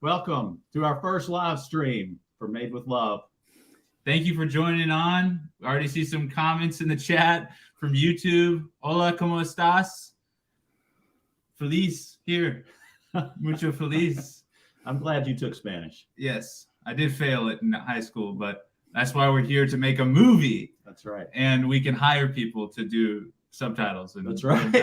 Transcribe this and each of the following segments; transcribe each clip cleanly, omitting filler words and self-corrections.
Welcome to our first live stream for Made with Love. Thank you for joining on. We already see some comments in the chat from YouTube. Hola, ¿cómo estás? Feliz here. Mucho feliz. I'm glad you took Spanish. Yes, I did fail it in high school, but that's why we're here to make a movie. That's right. And we can hire people to do subtitles. That's right.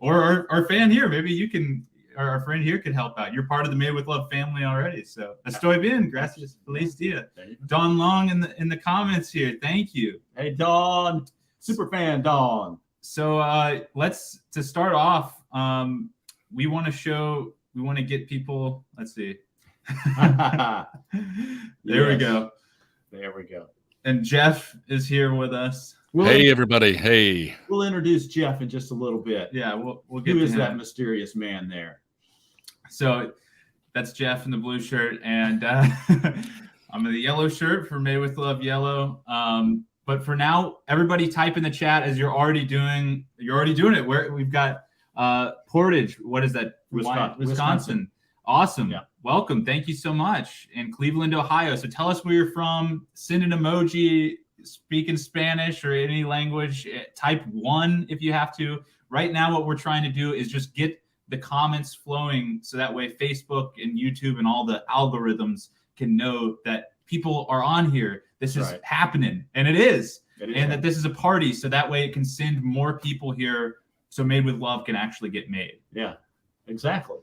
Or our fan here, maybe you can, or our friend here could help out. You're part of the Made with Love family already. So estoy bien. Gracias. Feliz dia. Don Long in the comments here. Thank you. Hey, Dawn. Super fan, Dawn. So to start off, we want to get people, let's see. There we go. There we go. And Jeff is here with us. Hey, everybody. Hey. We'll introduce Jeff in just a little bit. Yeah, we'll get Who is that mysterious man there? So that's Jeff in the blue shirt, and I'm in the yellow shirt for Made with Love Yellow. But for now, everybody type in the chat as you're already doing it. We've got Portage. What is that? Wisconsin. Awesome. Yeah. Welcome. Thank you so much. In Cleveland, Ohio. So tell us where you're from. Send an emoji. Speak in Spanish or any language. Type 1 if you have to. Right now, what we're trying to do is just get the comments flowing so that way Facebook and YouTube and all the algorithms can know that people are on here. This is happening, and it is that this is a party, so that way it can send more people here so Made with Love can actually get made. Yeah, exactly.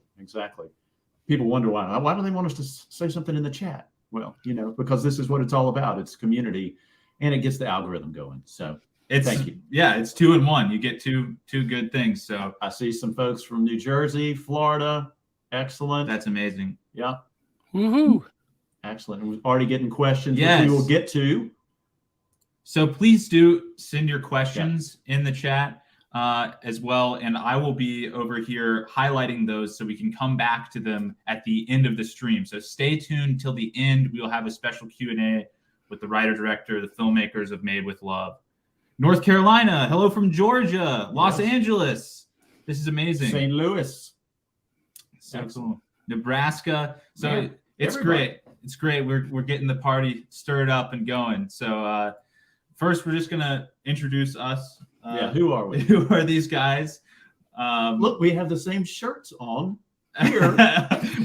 People wonder why do they want us to say something in the chat? Well, because this is what it's all about. It's community, and it gets the algorithm going. So thank you. Yeah, it's 2 in 1. You get two good things. So I see some folks from New Jersey, Florida. Excellent. That's amazing. Yeah. Woohoo. Excellent. We're already getting questions, yes, which we will get to. So please do send your questions in the chat as well, and I will be over here highlighting those so we can come back to them at the end of the stream. So stay tuned till the end. We will have a special Q&A with the writer-director, the filmmakers of Made with Love. North Carolina, hello from Georgia, Los Angeles. This is amazing. St. Louis. So cool. Nebraska. So it's great. It's great. We're getting the party stirred up and going. So first, we're just gonna introduce us. Who are we? Who are these guys? Look, we have the same shirts on here.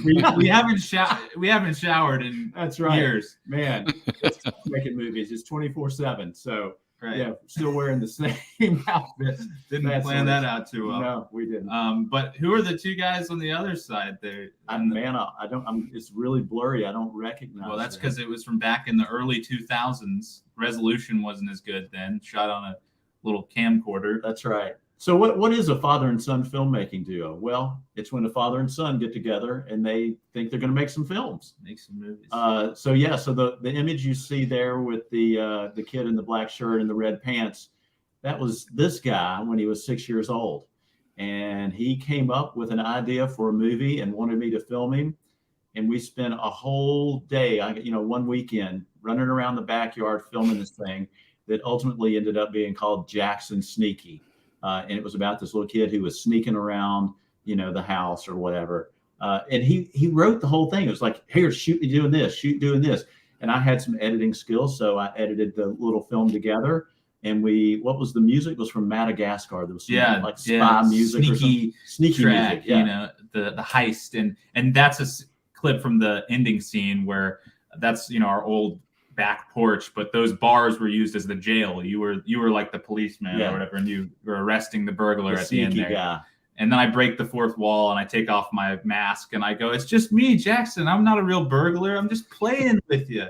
we haven't showered in years. Man, it's making movies. It's 24/7. So still wearing the same outfit. Didn't plan that out too well. No, we didn't. But who are the two guys on the other side there? It's really blurry. I don't recognize. Well, that's because it was from back in the early 2000s. Resolution wasn't as good then. Shot on a little camcorder. That's right. So what is a father and son filmmaking duo? Well, it's when a father and son get together and they think they're going to make some films, make some movies. So the image you see there with the kid in the black shirt and the red pants, that was this guy when he was 6 years old, and he came up with an idea for a movie and wanted me to film him, and we spent a whole day, one weekend running around the backyard filming this thing that ultimately ended up being called Jackson Sneaky. And it was about this little kid who was sneaking around, the house or whatever. And he wrote the whole thing. It was like, here, shoot me doing this, shoot doing this. And I had some editing skills, so I edited the little film together. And what was the music? It was from Madagascar. There was some spy music, sneaky track, music. The heist, and that's a clip from the ending scene where that's our old back porch, but those bars were used as the jail. You were like the policeman or whatever, and you were arresting the burglar at the end there. Guy. And then I break the fourth wall and I take off my mask and I go, "It's just me, Jackson. I'm not a real burglar. I'm just playing with you."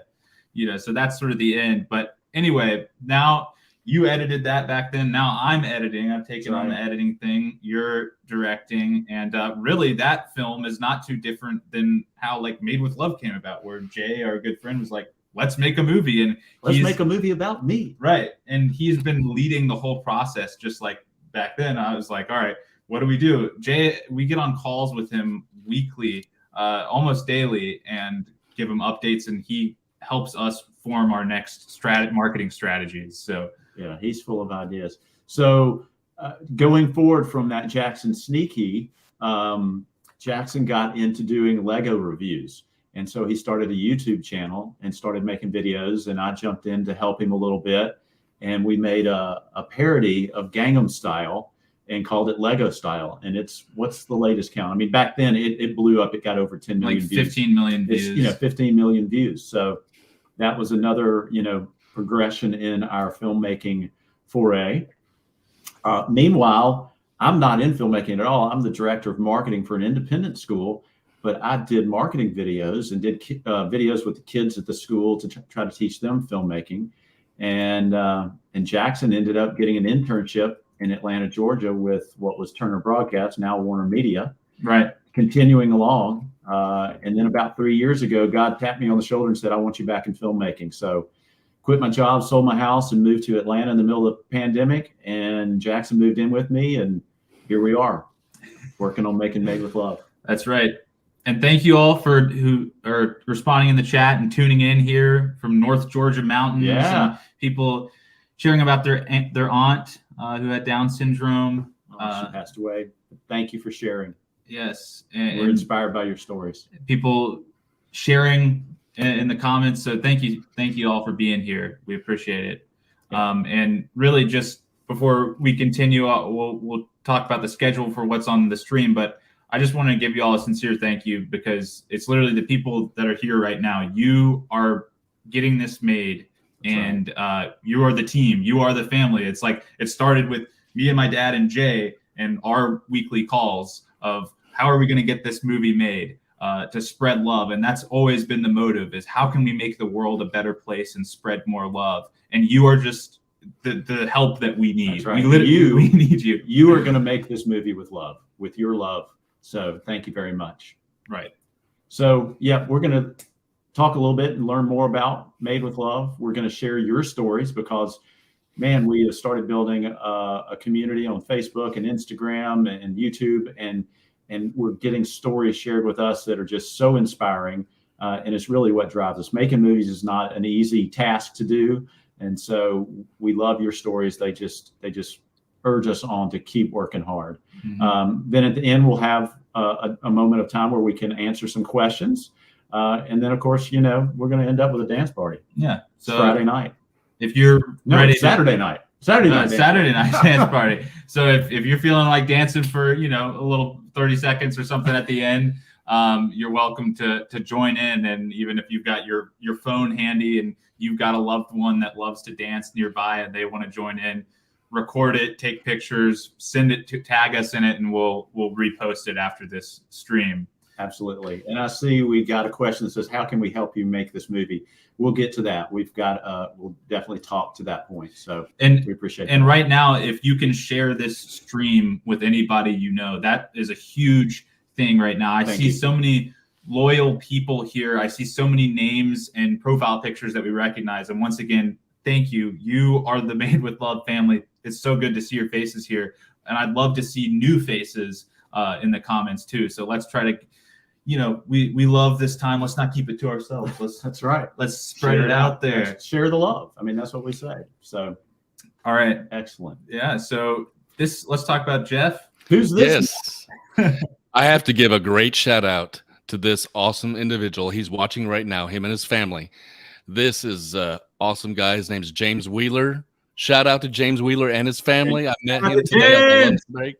So that's sort of the end. But anyway, now you edited that back then. Now I'm editing. I've taken on the editing thing. You're directing, and really that film is not too different than how Made with Love came about, where Jay, our good friend, was like, let's make a movie, and let's make a movie about me. Right. And he's been leading the whole process. Just like back then, I was like, all right, what do we do? Jay, we get on calls with him weekly, almost daily, and give him updates, and he helps us form our next marketing strategies. So yeah, he's full of ideas. So going forward from that Jackson Sneaky, Jackson got into doing Lego reviews. And so he started a YouTube channel and started making videos, and I jumped in to help him a little bit. And we made a parody of Gangnam Style and called it Lego Style. And it's, what's the latest count? I mean, back then it blew up. It got over 10 million like views. 15 million views. It's, 15 million views. So that was another, progression in our filmmaking foray. Meanwhile, I'm not in filmmaking at all. I'm the director of marketing for an independent school, but I did marketing videos and did videos with the kids at the school to try to teach them filmmaking. And Jackson ended up getting an internship in Atlanta, Georgia with what was Turner Broadcast, now Warner Media. Right. Continuing along. And then about 3 years ago, God tapped me on the shoulder and said, I want you back in filmmaking. So quit my job, sold my house, and moved to Atlanta in the middle of the pandemic. And Jackson moved in with me, and here we are, working on making Made with Love. That's right. And thank you all for who are responding in the chat and tuning in here from North Georgia mountains. Yeah. And people sharing about their aunt who had Down syndrome. She passed away. Thank you for sharing. Yes. We're inspired by your stories. People sharing in the comments. So thank you all for being here. We appreciate it. And really, just before we continue, we'll talk about the schedule for what's on the stream, but I just want to give you all a sincere thank you, because it's literally the people that are here right now. You are getting this made. That's and right. You are the team. You are the family. It's like it started with me and my dad and Jay and our weekly calls of how are we going to get this movie made to spread love. And that's always been the motive, is how can we make the world a better place and spread more love? And you are just the help that we need. That's right. We need you. You are going to make this movie with love, with your love. So thank you very much. Right. So, yeah, we're going to talk a little bit and learn more about Made with Love. We're going to share your stories because, man, we have started building a community on Facebook and Instagram and YouTube, and we're getting stories shared with us that are just so inspiring. And it's really what drives us. Making movies is not an easy task to do. And so we love your stories. They just urge us on to keep working hard. Mm-hmm. Then at the end, we'll have a moment of time where we can answer some questions. And then, of course, we're going to end up with a dance party. Yeah. So Friday night. If you're ready, Saturday night. Saturday night dance party. So if you're feeling like dancing for, a little 30 seconds or something at the end, you're welcome to join in. And even if you've got your phone handy and you've got a loved one that loves to dance nearby and they want to join in, record it, take pictures, send it to tag us in it, and we'll repost it after this stream. Absolutely. And I see we got a question that says, how can we help you make this movie? We'll get to that. We'll definitely talk to that point. So we appreciate it. And right now, if you can share this stream with anybody, that is a huge thing right now. I see so many loyal people here. I see so many names and profile pictures that we recognize. And once again, thank you. You are the Made with Love family. It's so good to see your faces here. And I'd love to see new faces in the comments too. So let's try to, we love this time. Let's not keep it to ourselves. That's right. Let's spread it out there. Let's share the love. I mean, that's what we say. So, all right. Excellent. Yeah. So let's talk about Jeff. Who's this? Yes. I have to give a great shout out to this awesome individual. He's watching right now, him and his family. This is awesome guy. His name is James Wheeler. Shout out to James Wheeler and his family. I met him today on the lunch break.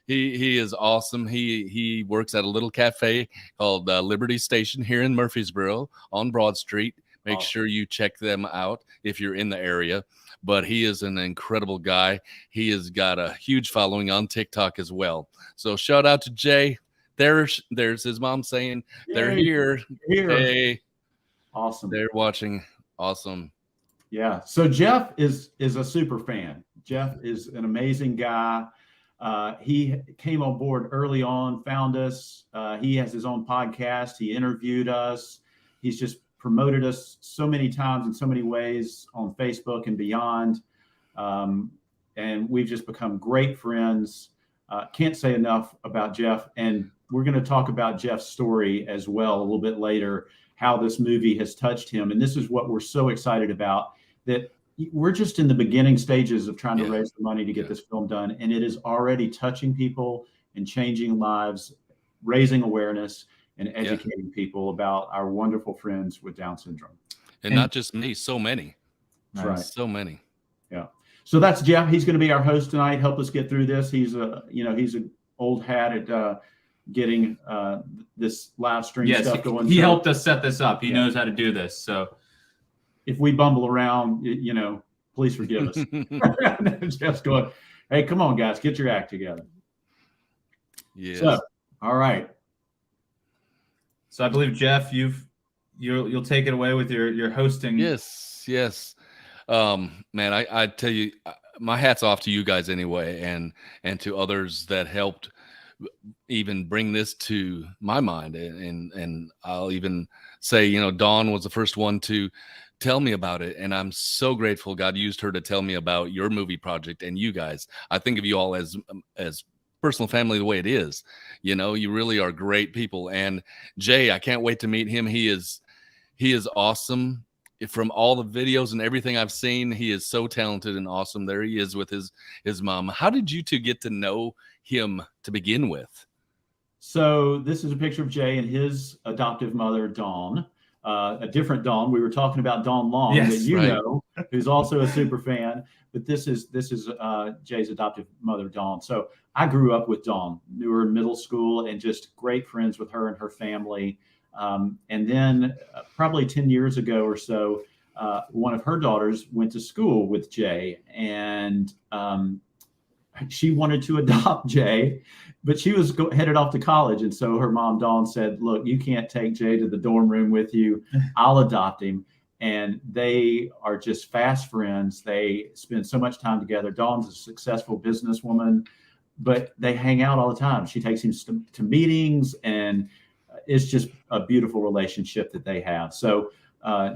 He is awesome. He works at a little cafe called Liberty Station here in Murfreesboro on Broad Street. Make sure you check them out if you're in the area. But he is an incredible guy. He has got a huge following on TikTok as well. So shout out to Jay. There's his mom saying they're here. Hey. Awesome. They're watching. Awesome. Yeah. So Jeff is a super fan. Jeff is an amazing guy. He came on board early on, found us. He has his own podcast. He interviewed us. He's just promoted us so many times in so many ways on Facebook and beyond. And we've just become great friends. Can't say enough about Jeff. And we're going to talk about Jeff's story as well a little bit later, how this movie has touched him. And this is what we're so excited about, that we're just in the beginning stages of trying to raise the money to get this film done. And it is already touching people and changing lives raising awareness and educating people about our wonderful friends with Down syndrome. And not just me, so many. That's right. So many. Yeah. So that's Jeff. He's going to be our host tonight. Help us get through this. He's an old hat at getting this live stream stuff going. He helped us set this up. He knows how to do this. So if we bumble around, please forgive us. Jeff's going, hey, come on, guys, get your act together. Yes. So, all right. So I believe, Jeff, you'll take it away with your hosting. Yes. Man, I tell you, my hat's off to you guys anyway, and to others that helped even bring this to my mind. And I'll even say, Dawn was the first one to tell me about it, and I'm so grateful God used her to tell me about your movie project and you guys. I think of you all as personal family the way it is. You really are great people. And Jay, I can't wait to meet him. He is awesome. From all the videos and everything I've seen, he is so talented and awesome. There he is with his mom. How did you two get to know him to begin with? So this is a picture of Jay and his adoptive mother, Dawn. A different Dawn. We were talking about Dawn Long, that who's also a super fan. But this is Jay's adoptive mother, Dawn. So I grew up with Dawn, knew her in middle school, and just great friends with her and her family. And then probably 10 years ago or so, one of her daughters went to school with Jay, and she wanted to adopt Jay, but she was headed off to college. And so her mom, Dawn, said, look, you can't take Jay to the dorm room with you. I'll adopt him. And they are just fast friends. They spend so much time together. Dawn's a successful businesswoman, but they hang out all the time. She takes him to meetings, and it's just a beautiful relationship that they have. So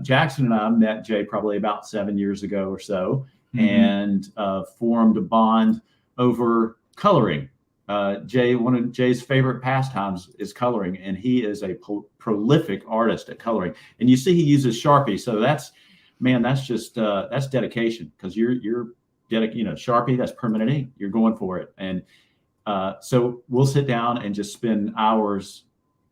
Jackson and I met Jay probably about 7 years ago or so, and formed a bond over coloring. One of Jay's favorite pastimes is coloring, and he is a prolific artist at coloring. And you see he uses Sharpie, so that's dedication, because you're dedicated. Sharpie, that's permanent ink. You're going for it, and so we'll sit down and just spend hours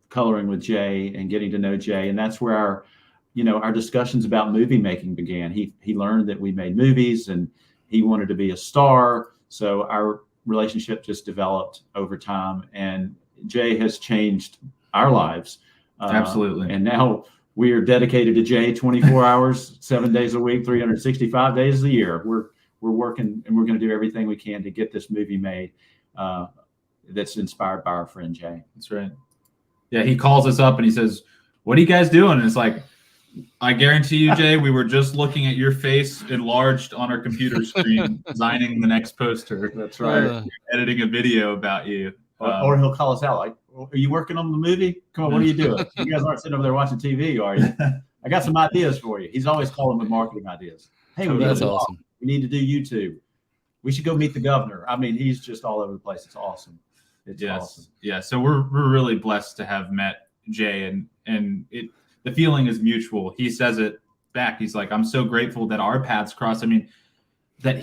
coloring with Jay and getting to know Jay, and that's where our discussions about movie making began. He learned that we made movies, and he wanted to be a star. So our relationship just developed over time, and Jay has changed our lives. Absolutely. And now we are dedicated to Jay 24 hours, 7 days a week, 365 days a year. We're working, and we're going to do everything we can to get this movie made that's inspired by our friend Jay. That's right. Yeah, he calls us up and he says, what are you guys doing? And it's like, I guarantee you, Jay, we were just looking at your face enlarged on our computer screen, designing the next poster. That's right. Editing a video about you. Or he'll call us out like, are you working on the movie? Come on, what are you doing? You guys aren't sitting over there watching TV, are you? I got some ideas for you. He's always calling with marketing ideas. Hey, that's awesome. We need to do YouTube. We should go meet the governor. I mean, he's just all over the place. It's awesome. It's awesome. Yeah. So we're really blessed to have met Jay, and the feeling is mutual. He says it back. He's like, I'm so grateful that our paths crossed. I mean, that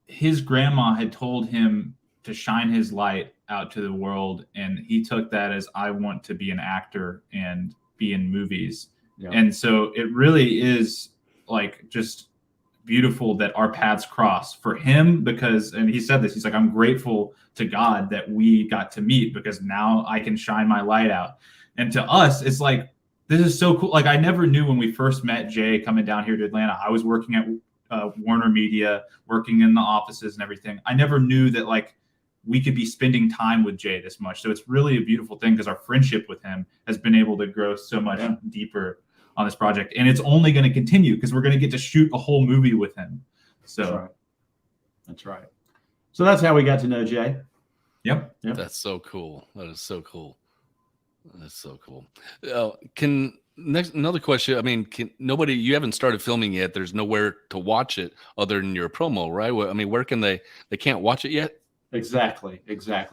his grandma had told him to shine his light out to the world, and he took that as, I want to be an actor and be in movies. Yeah. And so it really is like just beautiful that our paths cross for him, because, and he said this, he's like, I'm grateful to God that we got to meet, because now I can shine my light out. And to us, it's like, this is so cool. Like, I never knew when we first met Jay coming down here to Atlanta. I was working at Warner Media, working in the offices and everything. I never knew that like we could be spending time with Jay this much. So it's really a beautiful thing, because our friendship with him has been able to grow so much deeper on this project. And it's only going to continue, because we're going to get to shoot a whole movie with him. So that's right. So that's how we got to know Jay. Yep. That's so cool. That is so cool. That's so cool. Another question. I mean, you haven't started filming yet. There's nowhere to watch it other than your promo, right? I mean, where can they can't watch it yet? Exactly.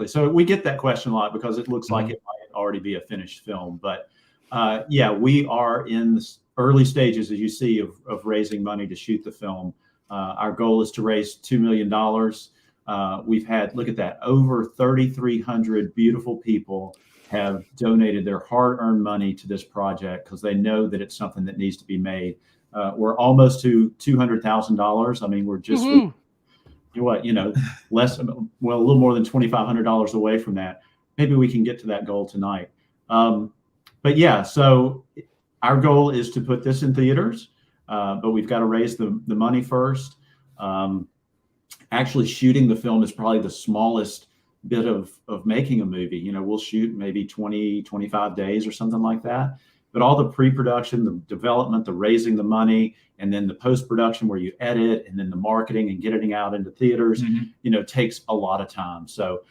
So we get that question a lot, because it looks like it might already be a finished film. But we are in the early stages, as you see, of raising money to shoot the film. Our goal is to raise $2 million. We've had, look at that, over 3,300 beautiful people have donated their hard-earned money to this project because they know that it's something that needs to be made. We're almost to $200,000. I mean, we're just less, well, a little more than $2,500 away from that. Maybe we can get to that goal tonight. But yeah, so our goal is to put this in theaters, but we've got to raise the money first. Actually, shooting the film is probably the smallest bit of making a movie. We'll shoot maybe 20, 25 days or something like that. But all the pre-production, the development, the raising the money, and then the post-production where you edit, and then the marketing and getting out into theaters, takes a lot of time. So,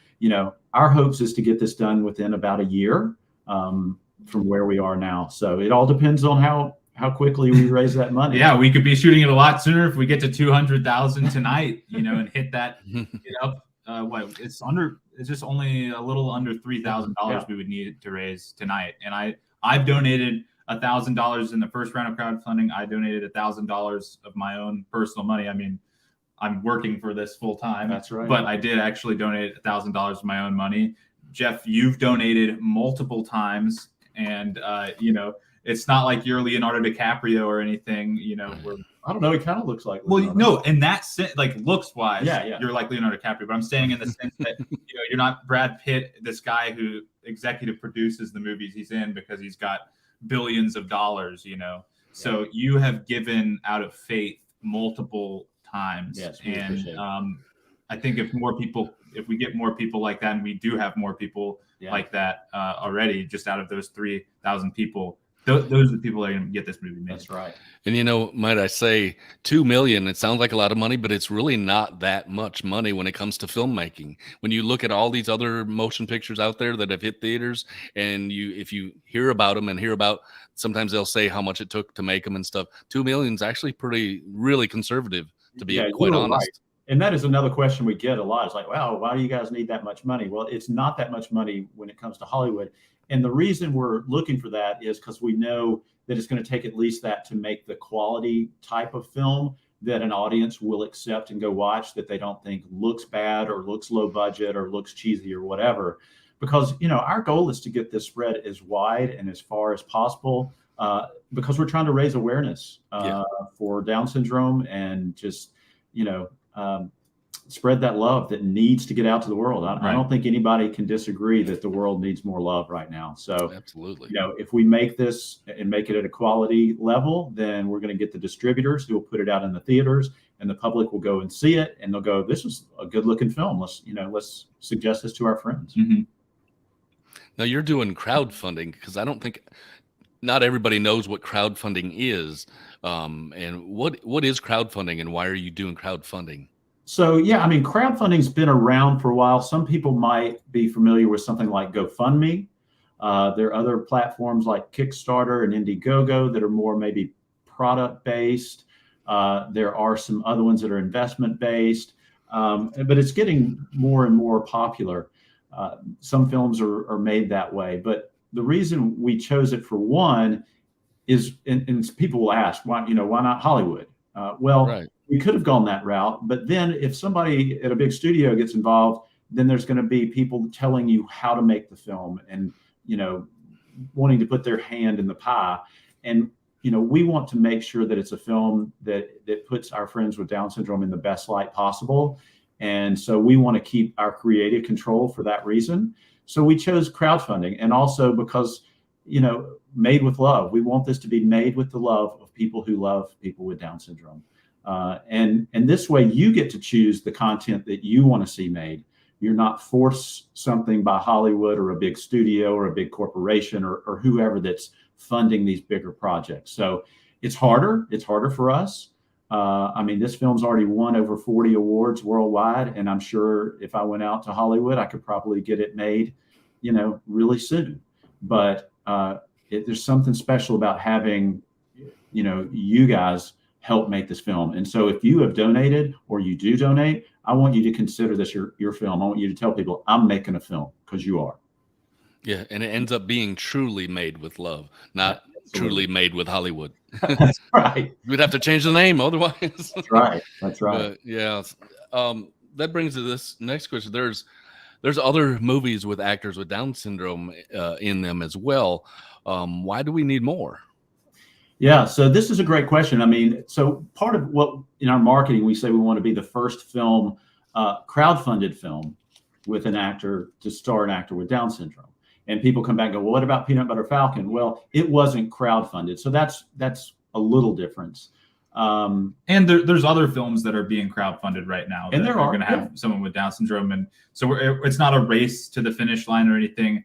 our hopes is to get this done within about a year from where we are now. So it all depends on how quickly we raise that money. Yeah, we could be shooting it a lot sooner if we get to 200,000 tonight, and hit that, up. It's just only a little under $3,000 we would need to raise tonight. And I've donated $1,000 in the first round of crowdfunding. I donated $1,000 of my own personal money. I mean, I'm working for this full time. That's right. But I did actually donate $1,000 of my own money. Jeff, you've donated multiple times, and it's not like you're Leonardo DiCaprio or anything. I don't know. He kind of looks like Leonardo. Well, no, in that sense, like looks wise, you're like Leonardo DiCaprio. But I'm saying in the sense that you're not Brad Pitt, this guy who executive produces the movies he's in because he's got billions of dollars. So you have given out of faith multiple times, and I think if we get more people like that, and we do have more people like that already, just out of those 3,000 people. Those are the people that are going to get this movie made. That's right. And might I say, $2 million, it sounds like a lot of money, but it's really not that much money when it comes to filmmaking. When you look at all these other motion pictures out there that have hit theaters, and if you hear about them and hear about, sometimes they'll say how much it took to make them and stuff. $2 million is actually really conservative, to be quite honest. Right. And that is another question we get a lot. It's like, wow, why do you guys need that much money? Well, it's not that much money when it comes to Hollywood. And the reason we're looking for that is because we know that it's going to take at least that to make the quality type of film that an audience will accept and go watch, that they don't think looks bad or looks low budget or looks cheesy or whatever. Because, our goal is to get this spread as wide and as far as possible because we're trying to raise awareness for Down syndrome and just, spread that love that needs to get out to the world. I don't think anybody can disagree that the world needs more love right now. So absolutely, if we make this and make it at a quality level, then we're going to get the distributors who will put it out in the theaters, and the public will go and see it, and they'll go, "This is a good looking film. Let's suggest this to our friends." Mm-hmm. Now you're doing crowdfunding, because I don't think not everybody knows what crowdfunding is. And what is crowdfunding, and why are you doing crowdfunding? So, crowdfunding's been around for a while. Some people might be familiar with something like GoFundMe. There are other platforms like Kickstarter and Indiegogo that are more maybe product-based. There are some other ones that are investment-based, but it's getting more and more popular. Some films are made that way. But the reason we chose it, for one, is, and people will ask, why not Hollywood? We could have gone that route, but then if somebody at a big studio gets involved, then there's going to be people telling you how to make the film and, wanting to put their hand in the pie. And, we want to make sure that it's a film that puts our friends with Down syndrome in the best light possible. And so we want to keep our creative control for that reason. So we chose crowdfunding, and also because, made with love. We want this to be made with the love of people who love people with Down syndrome. And this way you get to choose the content that you want to see made. You're not forced something by Hollywood or a big studio or a big corporation or whoever that's funding these bigger projects. So it's harder. It's harder for us. This film's already won over 40 awards worldwide. And I'm sure if I went out to Hollywood, I could probably get it made, really soon. But there's something special about having, you guys help make this film. And so if you have donated or you do donate, I want you to consider this your film. I want you to tell people, I'm making a film, because you are. Yeah, and it ends up being truly made with love, not truly made with Hollywood. That's right. We'd have to change the name otherwise. That's right. That's right. But, that brings to this next question. There's there's other movies with actors with Down syndrome in them as well. Why do we need more? Yeah, so this is a great question. I mean, so part of what in our marketing we say we want to be the first film, crowdfunded film, with an actor to star an actor with Down syndrome. And people come back and go, well, what about Peanut Butter Falcon? Well, it wasn't crowdfunded, so that's a little difference. And there's other films that are being crowdfunded right now, and that are going to have someone with Down syndrome, and so it's not a race to the finish line or anything.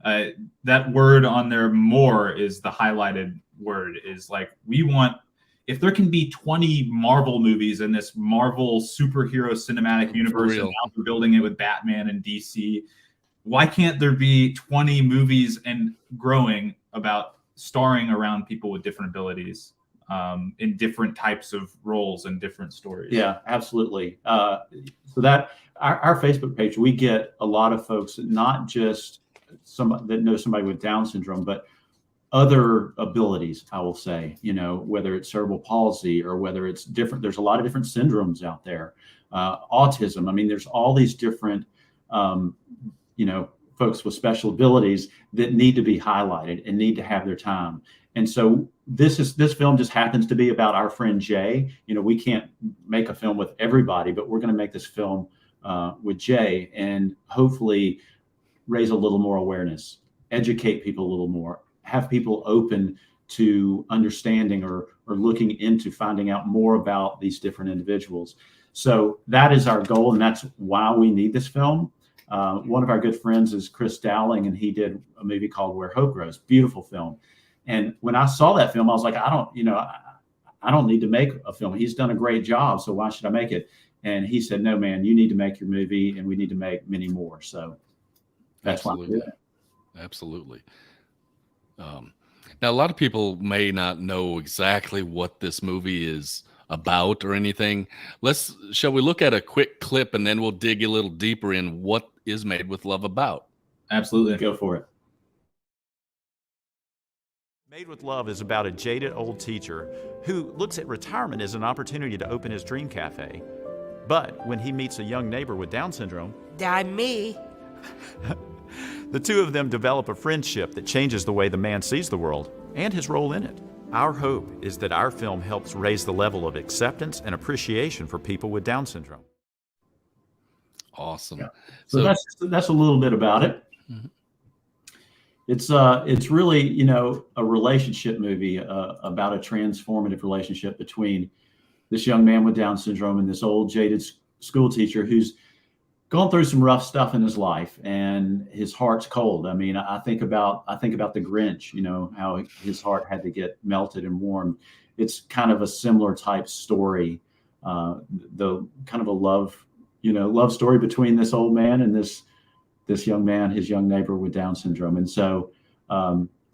That word on there, more, is the highlighted word. Is like, we want, if there can be 20 Marvel movies in this Marvel superhero cinematic universe, and now we're building it with Batman and DC, why can't there be 20 movies and growing about starring around people with different abilities, in different types of roles and different stories? Yeah, absolutely. So that our Facebook page, we get a lot of folks, not just somebody that knows somebody with Down syndrome, but other abilities, I will say, whether it's cerebral palsy or whether it's different. There's a lot of different syndromes out there. Autism. I mean, there's all these different, folks with special abilities that need to be highlighted and need to have their time. And so this film just happens to be about our friend Jay. We can't make a film with everybody, but we're going to make this film with Jay, and hopefully raise a little more awareness, educate people a little more, have people open to understanding or looking into finding out more about these different individuals. So that is our goal, and that's why we need this film. One of our good friends is Chris Dowling, and he did a movie called Where Hope Grows. Beautiful film. And when I saw that film, I was like, I don't need to make a film. He's done a great job, so why should I make it? And he said, no, man, you need to make your movie, and we need to make many more. So that's why I'm doing it. Absolutely. Now, a lot of people may not know exactly what this movie is about or anything. Shall we look at a quick clip, and then we'll dig a little deeper in what is Made with Love about? Absolutely. Go for it. Made with Love is about a jaded old teacher who looks at retirement as an opportunity to open his dream cafe. But when he meets a young neighbor with Down syndrome, me, the two of them develop a friendship that changes the way the man sees the world and his role in it. Our hope is that our film helps raise the level of acceptance and appreciation for people with Down syndrome. Awesome. Yeah. So that's a little bit about it. Mm-hmm. It's really, a relationship movie about a transformative relationship between this young man with Down syndrome and this old jaded school teacher who's gone through some rough stuff in his life, and his heart's cold. I mean, I think about the Grinch, how his heart had to get melted and warmed. It's kind of a similar type story, the kind of a love story between this old man and this young man, his young neighbor with Down syndrome. And so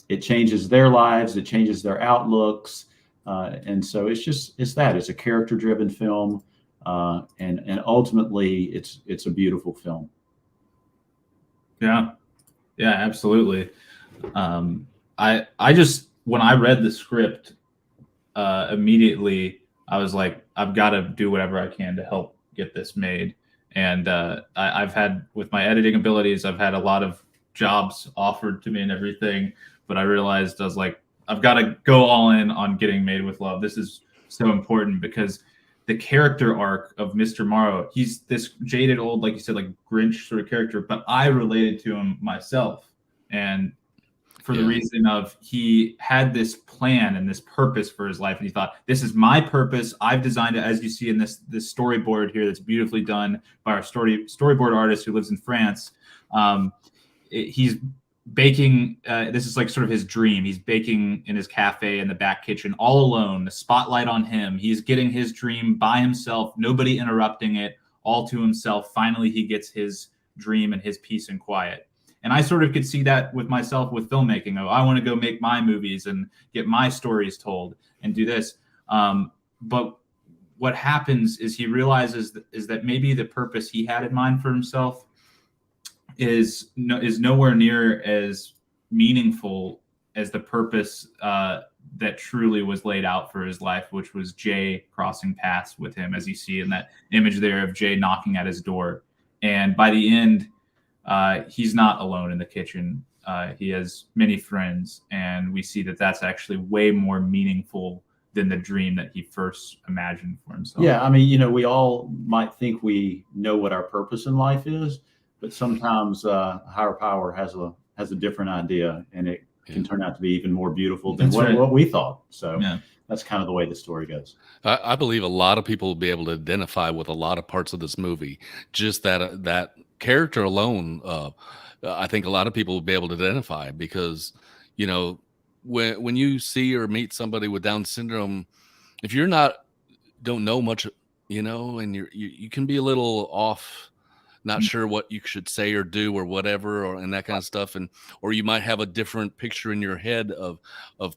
it changes their lives, it changes their outlooks. And so it's a character-driven film. And ultimately it's a beautiful film. Yeah, absolutely. I just, when I read the script, immediately I was like, I've got to do whatever I can to help get this made. And I've had, with my editing abilities, I've had a lot of jobs offered to me and everything, but I realized I was like, I've got to go all in on getting Made with Love. This is so important because the character arc of Mr. Morrow, he's this jaded old, like you said, like Grinch sort of character, but I related to him myself. And for the reason of, he had this plan and this purpose for his life. And he thought, this is my purpose. I've designed it, as you see in this storyboard here, that's beautifully done by our storyboard artist who lives in France. He's baking, this is like sort of his dream. He's baking in his cafe in the back kitchen all alone, the spotlight on him. He's getting his dream by himself, nobody interrupting it, all to himself. Finally, he gets his dream and his peace and quiet. And I sort of could see that with myself with filmmaking. Oh, I want to go make my movies and get my stories told and do this. But what happens is he realizes that maybe the purpose he had in mind for himself is nowhere near as meaningful as the purpose that truly was laid out for his life, which was Jay crossing paths with him, as you see in that image there of Jay knocking at his door. And by the end, he's not alone in the kitchen. He has many friends, and we see that that's actually way more meaningful than the dream that he first imagined for himself. Yeah, I mean, we all might think we know what our purpose in life is, but sometimes higher power has a different idea, and it can turn out to be even more beautiful than what we thought. So that's kind of the way the story goes. I believe a lot of people will be able to identify with a lot of parts of this movie. Just that character alone, I think a lot of people will be able to identify, because, when you see or meet somebody with Down syndrome, if you're don't know much, and you can be a little off, not sure what you should say or do or whatever, and that kind of stuff. Or you might have a different picture in your head of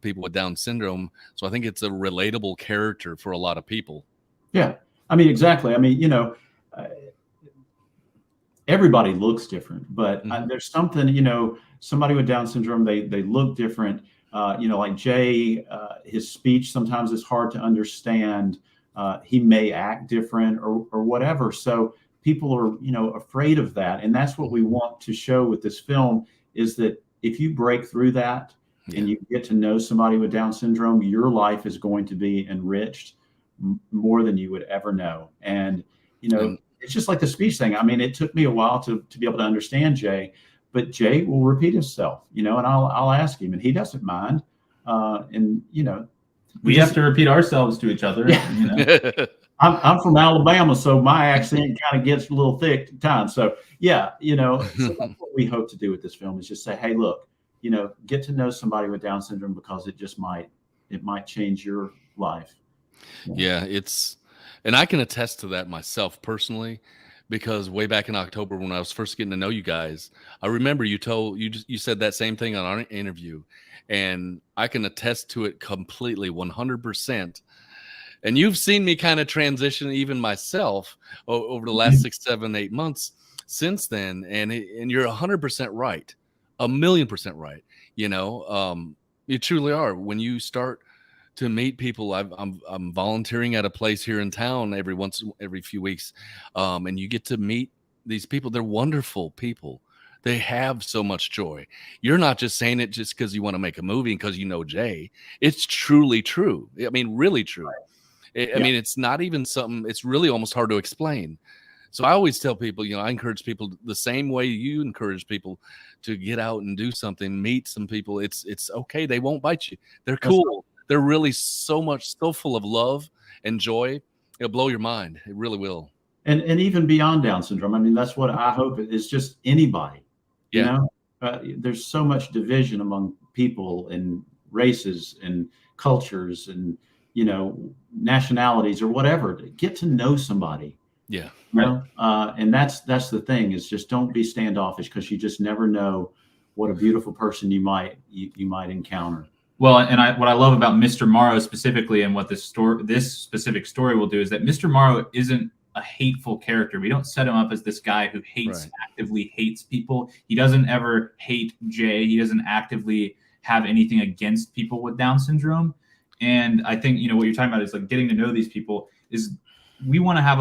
people with Down syndrome. So I think it's a relatable character for a lot of people. Yeah. I mean, exactly. I mean, everybody looks different, but there's something, somebody with Down syndrome, they look different. Like Jay, his speech sometimes is hard to understand. He may act different or whatever. So people are, afraid of that. And that's what we want to show with this film, is that if you break through that and you get to know somebody with Down syndrome, your life is going to be enriched more than you would ever know. And, it's just like the speech thing. I mean, it took me a while to be able to understand Jay, but Jay will repeat himself, and I'll ask him, and he doesn't mind. We have to repeat ourselves to each other. Yeah. I'm from Alabama, so my accent kind of gets a little thick at times. So so that's what we hope to do with this film, is just say, hey, look, get to know somebody with Down syndrome, because it might change your life. Yeah, and I can attest to that myself personally, because way back in October, when I was first getting to know you guys, I remember you said that same thing on our interview, and I can attest to it completely, 100%. And you've seen me kind of transition, even myself, over the last 6, 7, 8 months since then. And you're 100% right, 1,000,000% right. You truly are. When you start to meet people, I'm volunteering at a place here in town every few weeks, and you get to meet these people. They're wonderful people. They have so much joy. You're not just saying it just because you want to make a movie and because Jay. It's truly true. I mean, really true. I mean, it's not even something, it's really almost hard to explain. So I always tell people, I encourage people the same way you encourage people to get out and do something, meet some people. It's okay. They won't bite you. They're cool. They're really so full of love and joy. It'll blow your mind. It really will. And even beyond Down syndrome, I mean, that's what I hope is just anybody. There's so much division among people and races and cultures and nationalities or whatever. Get to know somebody. Yeah. And that's the thing, is just don't be standoffish, because you just never know what a beautiful person you might encounter. Well, and what I love about Mr. Morrow specifically, and what this specific story will do, is that Mr. Morrow isn't a hateful character. We don't set him up as this guy who actively hates people. He doesn't ever hate Jay. He doesn't actively have anything against people with Down syndrome. And I think, what you're talking about is like getting to know these people. Is we want to have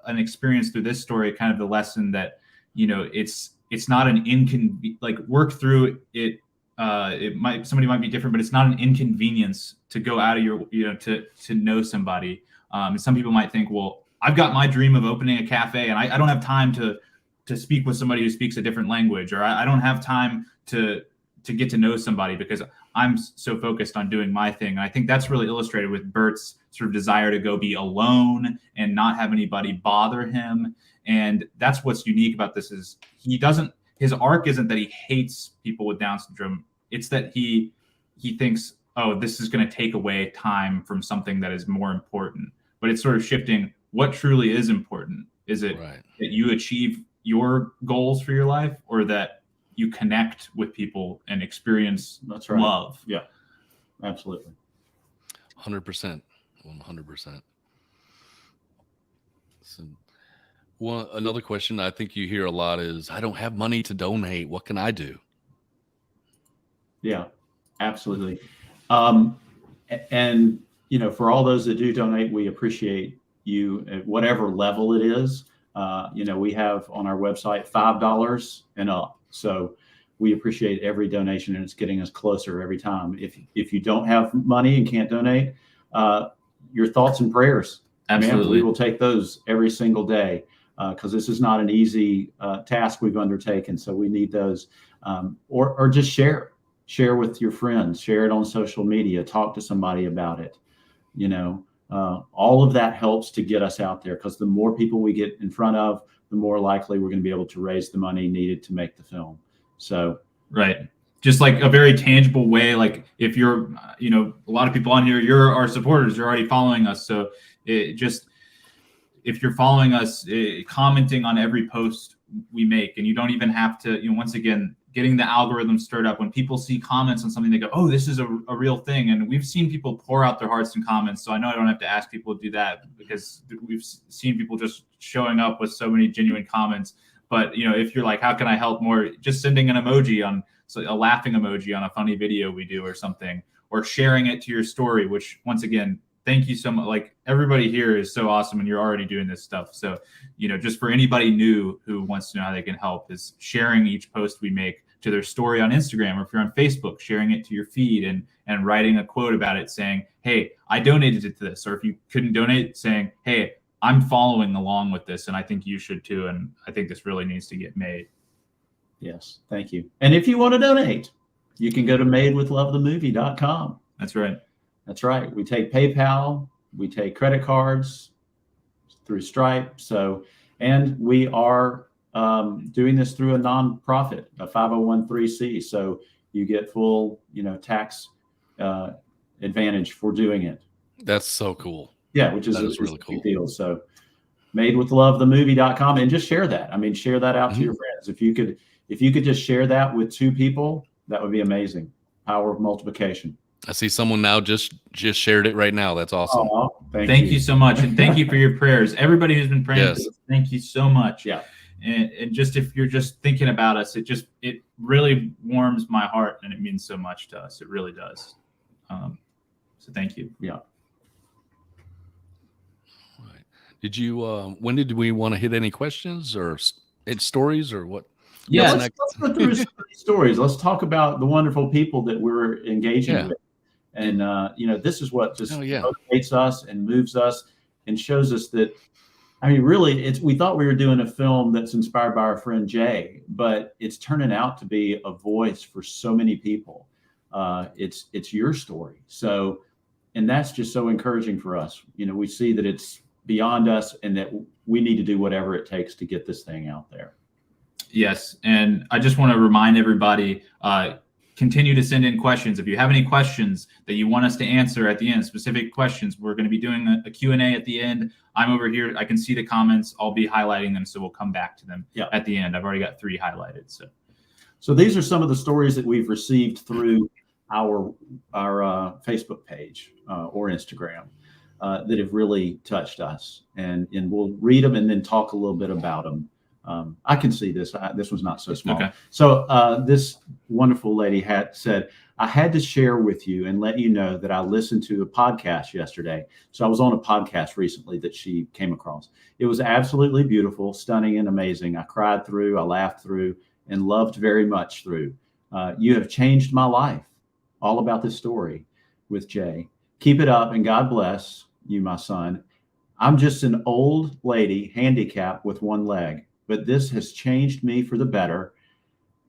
an experience through this story, kind of the lesson that, it's not an work through it. Somebody might be different, but it's not an inconvenience to go out of your, to know somebody. And some people might think, well, I've got my dream of opening a cafe, and I don't have time to speak with somebody who speaks a different language, or I don't have time to get to know somebody because I'm so focused on doing my thing. And I think that's really illustrated with Bert's sort of desire to go be alone and not have anybody bother him. And that's what's unique about this, is his arc isn't that he hates people with Down syndrome. It's that he thinks, oh, this is going to take away time from something that is more important. But it's sort of shifting what truly is important. Is it that you achieve your goals for your life, or that you connect with people and experience love? Yeah, absolutely. 100%. 100%. So, another question I think you hear a lot is, I don't have money to donate. What can I do? Yeah, absolutely. And, for all those that do donate, we appreciate you at whatever level it is. We have on our website $5 and up. So we appreciate every donation, and it's getting us closer every time. If you don't have money and can't donate, your thoughts and prayers, Absolutely, man, we will take those every single day, because this is not an easy task we've undertaken. So we need those, or just share with your friends, share it on social media, talk to somebody about it. All of that helps to get us out there, because the more people we get in front of, the more likely we're going to be able to raise the money needed to make the film. So, right. Just like a very tangible way, like if you're, a lot of people on here, you're our supporters, you're already following us. So if you're following us, commenting on every post we make, and you don't even have to, once again, getting the algorithm stirred up. When people see comments on something, they go, oh, this is a real thing. And we've seen people pour out their hearts in comments. So I know I don't have to ask people to do that, because we've seen people just showing up with so many genuine comments. But, if you're like, how can I help more? Just sending an emoji a laughing emoji on a funny video we do or something, or sharing it to your story, which once again, thank you so much. Like, everybody here is so awesome, and you're already doing this stuff. So, just for anybody new who wants to know how they can help, is sharing each post we make to their story on Instagram, or if you're on Facebook, sharing it to your feed and writing a quote about it saying, hey, I donated to this. Or if you couldn't donate, saying, hey, I'm following along with this, and I think you should too. And I think this really needs to get made. Yes, thank you. And if you want to donate, you can go to madewithlovethemovie.com. That's right. That's right. We take PayPal, we take credit cards through Stripe. And we are doing this through a nonprofit, a 501(c). So you get full, tax advantage for doing it. That's so cool. Yeah, which is really cool. Big deal. So madewithlovethemovie.com, and just share that. I mean, share that out to your friends. If you could just share that with 2 people, that would be amazing. Power of multiplication. I see someone now just shared it right now. That's awesome. Oh, thank you so much. And thank you for your prayers. Everybody who's been praying, Yes. for us, thank you so much. Yeah. And just, if you're just thinking about us, it really warms my heart, and it means so much to us. It really does. So thank you. Yeah. Right. Did you, when did we want to hit any questions or stories or what? Yeah. Let's go through some of these stories. Let's talk about the wonderful people that we're engaging with. And, this is what just motivates us and moves us and shows us that, really, we thought we were doing a film that's inspired by our friend Jay, but it's turning out to be a voice for so many people. It's your story. So, and that's just so encouraging for us. We see that it's beyond us, and that we need to do whatever it takes to get this thing out there. Yes. And I just want to remind everybody, continue to send in questions. If you have any questions that you want us to answer at the end, specific questions, we're going to be doing a Q&A at the end. I'm over here. I can see the comments. I'll be highlighting them, so we'll come back to them at the end. I've already got 3 highlighted. So these are some of the stories that we've received through our Facebook page or Instagram that have really touched us. And we'll read them and then talk a little bit about them. I can see this. This was not so small. Okay. So this wonderful lady said, I had to share with you and let you know that I listened to a podcast yesterday. So I was on a podcast recently that she came across. It was absolutely beautiful, stunning, and amazing. I cried through, I laughed through, and loved very much through. You have changed my life. All about this story with Jay. Keep it up, and God bless you, my son. I'm just an old lady, handicapped with one leg, but this has changed me for the better.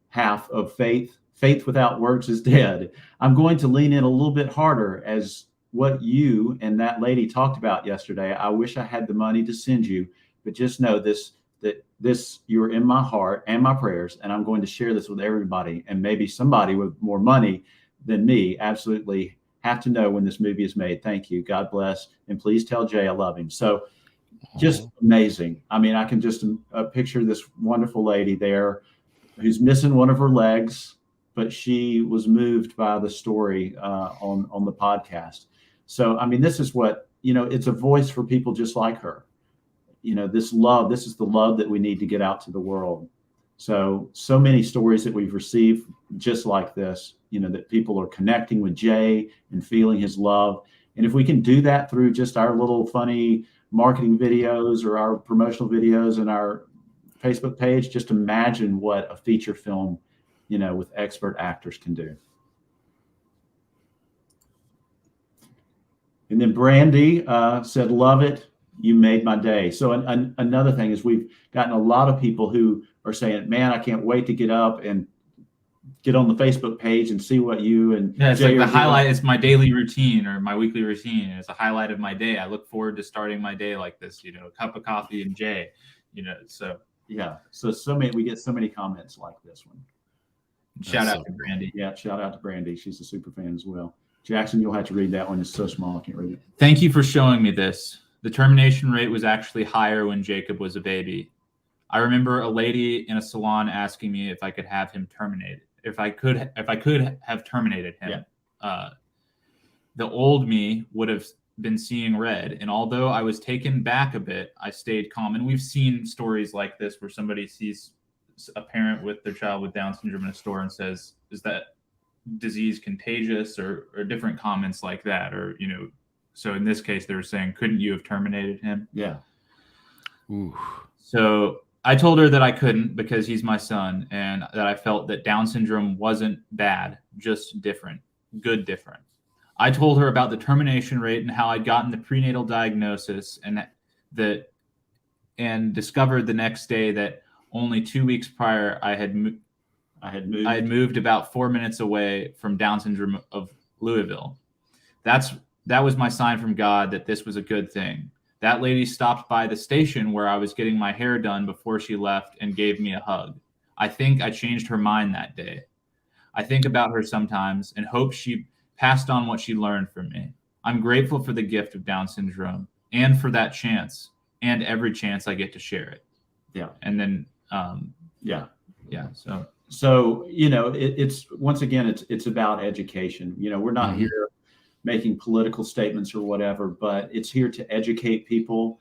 Half of faith without works is dead. I'm going to lean in a little bit harder, as what you and that lady talked about yesterday. I wish I had the money to send you, but just know that you're in my heart and my prayers, and I'm going to share this with everybody. And maybe somebody with more money than me absolutely have to know when this movie is made. Thank you. God bless. And please tell Jay I love him. So just amazing. I can just picture this wonderful lady there who's missing one of her legs, but she was moved by the story on the podcast. So, this is what, it's a voice for people just like her. This is the love that we need to get out to the world. So many stories that we've received just like this, that people are connecting with Jay and feeling his love. And if we can do that through just our little funny marketing videos or our promotional videos and our Facebook page, just imagine what a feature film, with expert actors can do. And then Brandy said, love it. You made my day. So another thing is we've gotten a lot of people who are saying, man, I can't wait to get up and get on the Facebook page and see what you and it's Jay like the are highlight. doing. It's my daily routine or my weekly routine. It's a highlight of my day. I look forward to starting my day like this, a cup of coffee and Jay, so. Yeah. So we get so many comments like this one. Shout out to Brandy. Yeah. Shout out to Brandy. She's a super fan as well. Jackson, you'll have to read that one. It's so small. I can't read it. Thank you for showing me this. The termination rate was actually higher when Jacob was a baby. I remember a lady in a salon asking me if I could have him terminated. If I could have terminated him. Yeah. The old me would have been seeing red. And although I was taken back a bit, I stayed calm. And we've seen stories like this where somebody sees a parent with their child with Down syndrome in a store and says, is that disease contagious, or different comments like that, or so in this case they were saying, couldn't you have terminated him? Yeah. Ooh. So I told her that I couldn't because he's my son, and that I felt that Down syndrome wasn't bad, just different. I told her about the termination rate and how I'd gotten the prenatal diagnosis and discovered the next day that only 2 weeks prior I had moved about 4 minutes away from Down syndrome of Louisville. That was my sign from God that this was a good thing. That lady stopped by the station where I was getting my hair done before she left and gave me a hug. I think I changed her mind that day. I think about her sometimes and hope she passed on what she learned from me. I'm grateful for the gift of Down syndrome and for that chance and every chance I get to share it. Yeah. And then, yeah. So, it's once again, it's about education. We're not Mm-hmm. here making political statements or whatever, but it's here to educate people.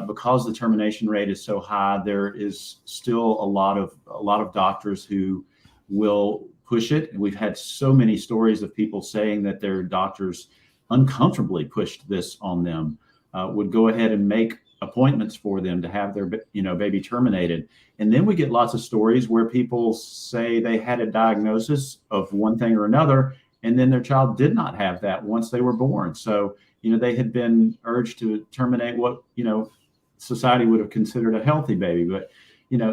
Because the termination rate is so high, there is still a lot of doctors who will push it. And we've had so many stories of people saying that their doctors uncomfortably pushed this on them, would go ahead and make appointments for them to have their baby terminated. And then we get lots of stories where people say they had a diagnosis of one thing or another, and then their child did not have that once they were born. So they had been urged to terminate what society would have considered a healthy baby. But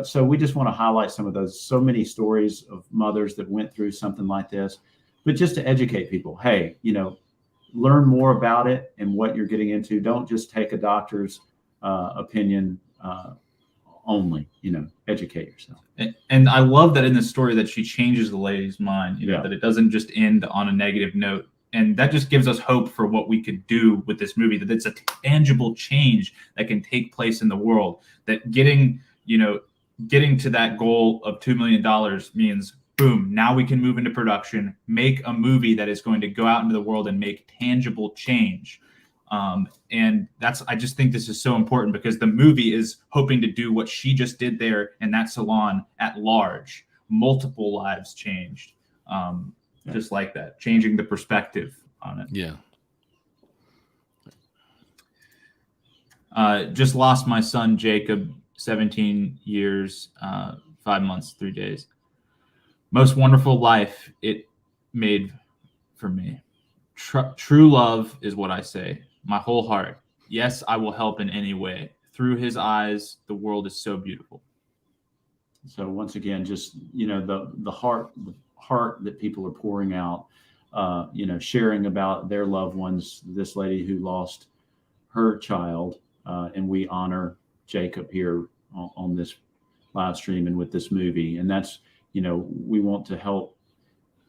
so we just want to highlight some of those. So many stories of mothers that went through something like this, but just to educate people. Hey, learn more about it and what you're getting into. Don't just take a doctor's opinion only. Educate yourself. And I love that in the story that she changes the lady's mind. Yeah. That it doesn't just end on a negative note. And that just gives us hope for what we could do with this movie, that it's a tangible change that can take place in the world, that getting to that goal of $2 million means, boom, now we can move into production, make a movie that is going to go out into the world and make tangible change. And I just think this is so important because the movie is hoping to do what she just did there in that salon at large, multiple lives changed. Just like that, changing the perspective on it. Yeah. Just lost my son, Jacob, 17 years, 5 months, 3 days. Most wonderful life it made for me. True love is what I say. My whole heart. Yes, I will help in any way. Through his eyes, the world is so beautiful. So once again, just, the heart that people are pouring out, sharing about their loved ones, this lady who lost her child, and we honor Jacob here on this live stream and with this movie. And that's, we want to help,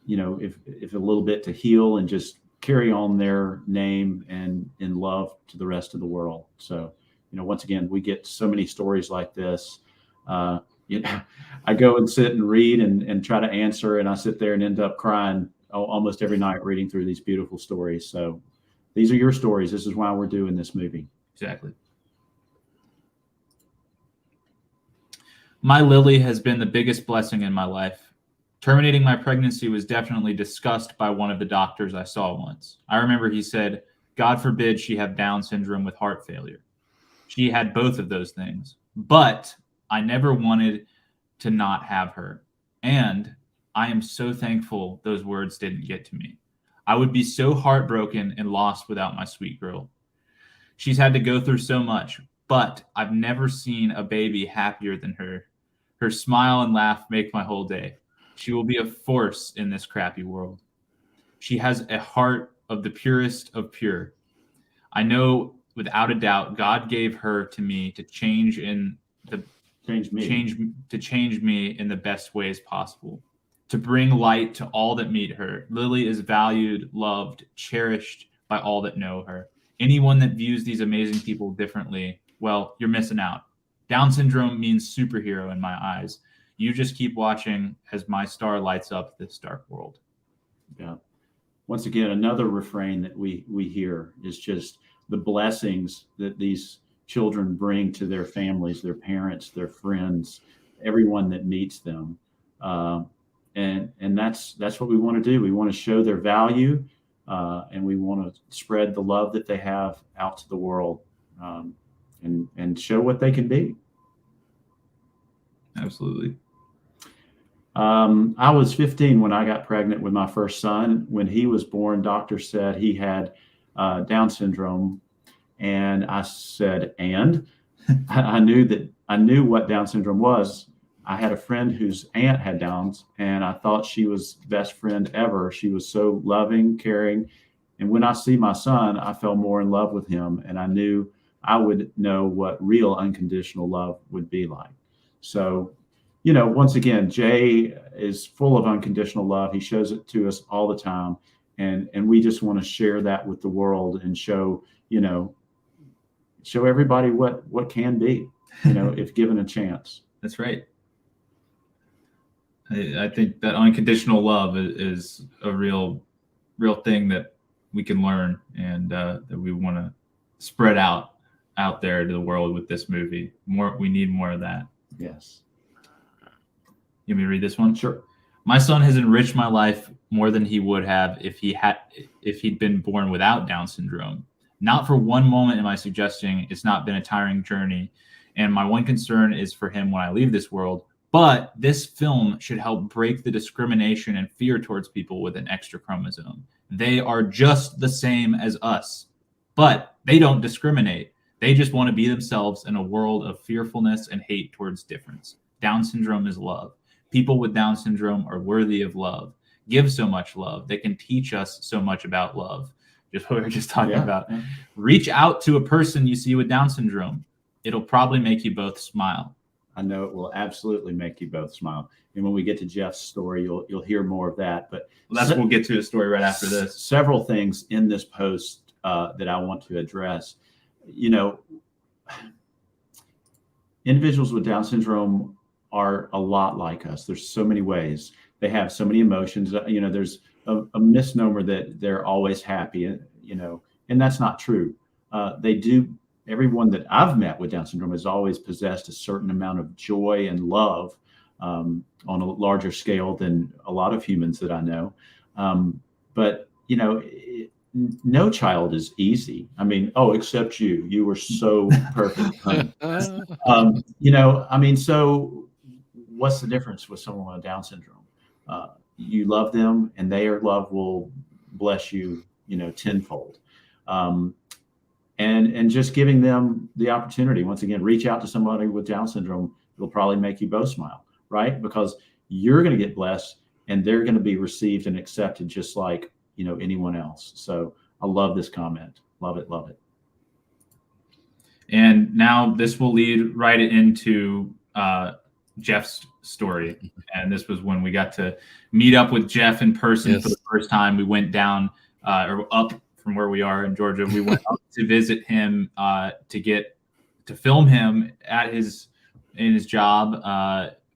if a little bit to heal and just carry on their name and in love to the rest of the world. So, once again, we get so many stories like this. I go and sit and read and try to answer, and I sit there and end up crying almost every night reading through these beautiful stories. So these are your stories. This is why we're doing this movie. Exactly. My Lily has been the biggest blessing in my life. Terminating my pregnancy was definitely discussed by one of the doctors I saw once. I remember he said, God forbid she have Down syndrome with heart failure. She had both of those things, but I never wanted to not have her. And I am so thankful those words didn't get to me. I would be so heartbroken and lost without my sweet girl. She's had to go through so much, but I've never seen a baby happier than her. Her smile and laugh make my whole day. She will be a force in this crappy world. She has a heart of the purest of pure. I know without a doubt God gave her to me to change me in the best ways possible, to bring light to all that meet her. Lily is valued, loved, cherished by all that know her. Anyone that views these amazing people differently, well, you're missing out. Down syndrome means superhero in my eyes. You just keep watching as my star lights up this dark world. Yeah. Once again, another refrain that we hear is just the blessings that these children bring to their families, their parents, their friends, everyone that meets them. And that's what we want to do. We want to show their value, and we want to spread the love that they have out to the world, and show what they can be. Absolutely. I was 15 when I got pregnant with my first son. When he was born, doctors said he had Down syndrome. And I said, and I knew what Down syndrome was. I had a friend whose aunt had Downs, and I thought she was best friend ever. She was so loving, caring. And when I see my son, I fell more in love with him, and I knew I would know what real unconditional love would be like. So, once again, Jay is full of unconditional love. He shows it to us all the time. And we just want to share that with the world and show everybody what can be, if given a chance. That's right. I think that unconditional love is a real thing that we can learn, and that we want to spread out there to the world with this movie. We need more of that. Yes. You want me to read this one? Sure. My son has enriched my life more than he would have if he'd been born without Down syndrome. Not for one moment am I suggesting it's not been a tiring journey, and my one concern is for him when I leave this world. But this film should help break the discrimination and fear towards people with an extra chromosome. They are just the same as us, but they don't discriminate. They just want to be themselves in a world of fearfulness and hate towards difference. Down syndrome is love. People with Down syndrome are worthy of love. Give so much love. They can teach us so much about love. Just what we were just talking about. Yeah. Reach out to a person you see with Down syndrome. It'll probably make you both smile. I know it will absolutely make you both smile. And when we get to Jeff's story, you'll hear more of that. But we'll get to a story right after this. Several things in this post that I want to address. Individuals with Down syndrome are a lot like us. There's so many ways. They have so many emotions. There's a misnomer that they're always happy, and that's not true. They do. Everyone that I've met with Down syndrome has always possessed a certain amount of joy and love on a larger scale than a lot of humans that I know. But no child is easy. I mean, except you. You were so perfect. So what's the difference with someone with Down syndrome? You love them, and their love will bless you, tenfold. And just giving them the opportunity, once again, reach out to somebody with Down syndrome. It'll probably make you both smile, right? Because you're going to get blessed, and they're going to be received and accepted just like, anyone else. So I love this comment. Love it. Love it. And now this will lead right into Jeff's story. And this was when we got to meet up with Jeff in person for the first time. We went down or up from where we are in Georgia. We went up to visit him to film him in his job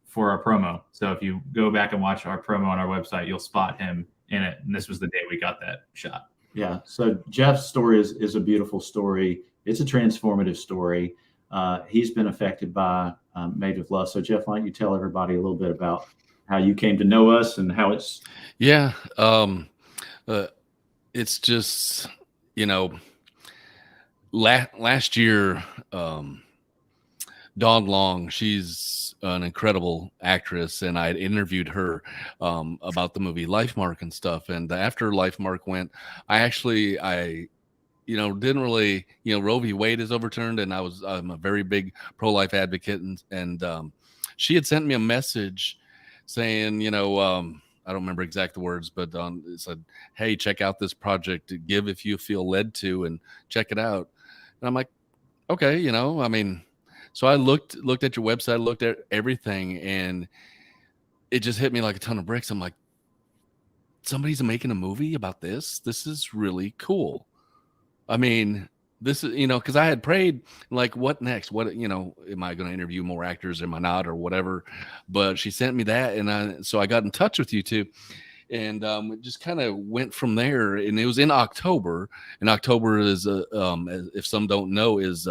for our promo. So if you go back and watch our promo on our website, you'll spot him in it. And this was the day we got that shot. Yeah. So Jeff's story is a beautiful story. It's a transformative story. He's been affected by Made with Love. So Jeff, why don't you tell everybody a little bit about how you came to know us and how it's. Yeah. It's just, last year, Dawn Long, she's an incredible actress, and I had interviewed her about the movie Life Mark and stuff. And after Life Mark went, I didn't really, Roe v. Wade is overturned, and I'm a very big pro-life advocate, and she had sent me a message saying, I don't remember exact words, but it said, "Hey, check out this project. Give if you feel led to, and check it out." And I'm like, okay, I mean, so I looked at your website, looked at everything, and it just hit me like a ton of bricks. I'm like, somebody's making a movie about this. This is really cool. I mean, this is, because I had prayed, like, what next? What, am I going to interview more actors? Am I not, or whatever? But she sent me that, and so I got in touch with you two, and it just kind of went from there. And it was in October, and October is, if some don't know, is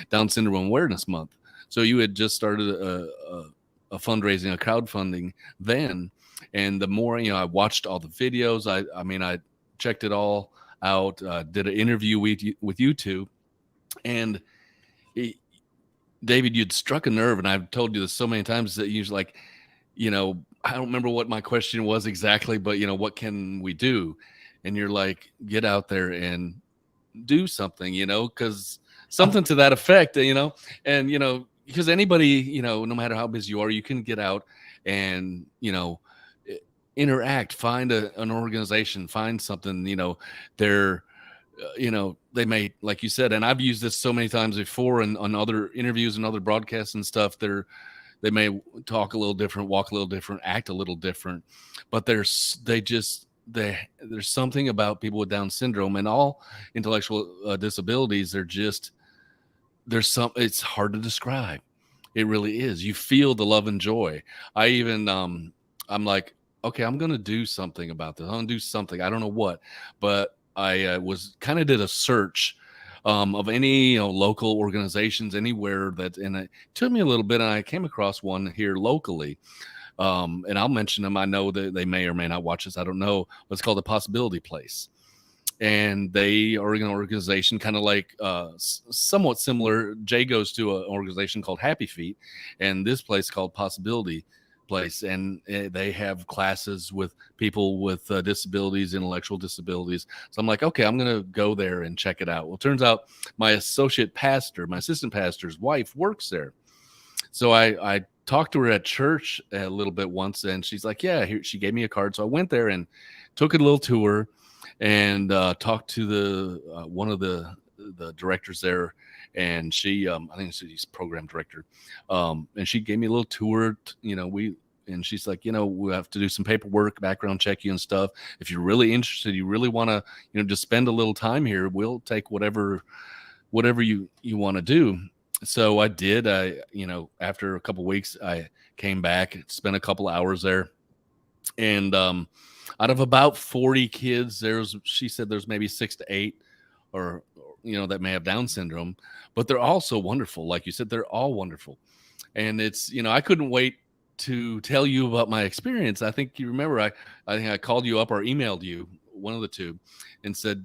Down Syndrome Awareness Month. So you had just started a fundraising, a crowdfunding then, and the more, I watched all the videos. I checked it all out, did an interview with you two, and David, you'd struck a nerve, and I've told you this so many times that you're like, I don't remember what my question was exactly, but what can we do? And you're like, get out there and do something, because something to that effect, and because anybody, no matter how busy you are, you can get out and interact, find an organization, find something, they're they may, like you said, and I've used this so many times before and on other interviews and other broadcasts and stuff, they may talk a little different, walk a little different, act a little different, but there's something about people with Down syndrome and all intellectual disabilities. It's hard to describe. It really is. You feel the love and joy. I'm like, okay, I'm going to do something about this. I'm going to do something. I don't know what, but I did a search of any local organizations anywhere and it took me a little bit, and I came across one here locally. And I'll mention them. I know that they may or may not watch this. I don't know. It's called the Possibility Place. And they are an organization kind of like somewhat similar. Jay goes to an organization called Happy Feet, and this place called Possibility Place. And they have classes with people with disabilities, intellectual disabilities. So I'm like, okay, I'm going to go there and check it out. Well, it turns out my assistant pastor's wife works there. So I talked to her at church a little bit once, and she's like, yeah, she gave me a card. So I went there and took a little tour and talked to the one of the directors there, and she I think she's program director, and she gave me a little tour. And she's like, we have to do some paperwork, background check you and stuff. If you're really interested, you really want to just spend a little time here, we'll take whatever you want to do. So I did. After a couple of weeks, I came back, spent a couple of hours there, and out of about 40 kids, she said there's maybe 6 to 8 or that may have Down syndrome, but they're all so wonderful. Like you said, they're all wonderful. And it's, I couldn't wait to tell you about my experience. I think you remember, I think I called you up or emailed you, one of the two, and said,